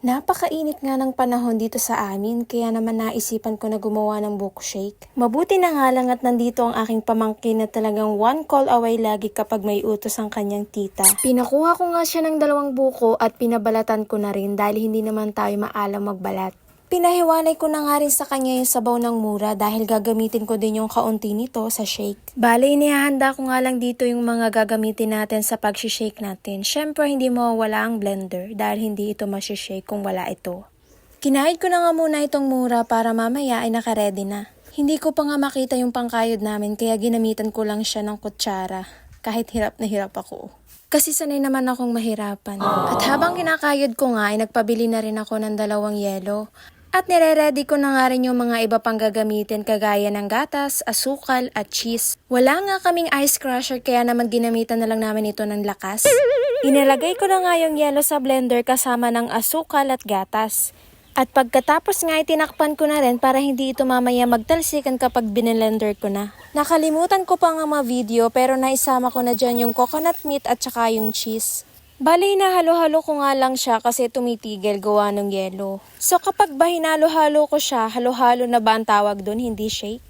Napakainit nga ng panahon dito sa amin, kaya naman naisipan ko na gumawa ng buko shake. Mabuti na nga lang at nandito ang aking pamangkin na talagang one call away lagi kapag may utos ang kanyang tita. Pinakuha ko nga siya ng 2 buko at pinabalatan ko na rin dahil hindi naman tayo maalam magbalat. Pinahiwalay ko na nga rin sa kanya yung sabaw ng mura dahil gagamitin ko din yung kaunti nito sa shake. Bale, inihahanda ko nga lang dito yung mga gagamitin natin sa pag-shake natin. Syempre, hindi mawawala ang blender dahil hindi ito masishake kung wala ito. Kinahid ko na nga muna itong mura para mamaya ay nakaredy na. Hindi ko pa nga makita yung pangkayod namin kaya ginamitan ko lang siya ng kutsara kahit hirap na hirap ako. Kasi sanay naman akong mahirapan. At habang kinakayod ko nga ay nagpabili na rin ako ng 2 yelo. At nire-ready ko na nga rin yung mga iba pang gagamitin kagaya ng gatas, asukal at cheese. Wala nga kaming ice crusher kaya naman ginamitan na lang namin ito ng lakas. Inilagay ko na nga yung yelo sa blender kasama ng asukal at gatas. At pagkatapos nga itinakpan ko na rin para hindi ito mamaya magtalsikan kapag binilender ko na. Nakalimutan ko pa nga ma-video pero naisama ko na dyan yung coconut meat at saka yung cheese. Bali, hinahalo-halo ko nga lang siya kasi tumitigil gawa ng yelo. So kapag ba hinalo-halo ko siya, halo-halo na ba ang tawag dun, hindi shake?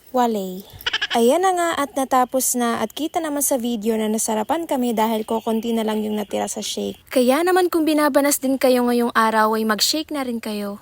Wale. Ayan na nga at natapos na at kita naman sa video na nasarapan kami dahil kokonti na lang yung natira sa shake. Kaya naman kung binabanas din kayo ngayong araw ay mag-shake na rin kayo.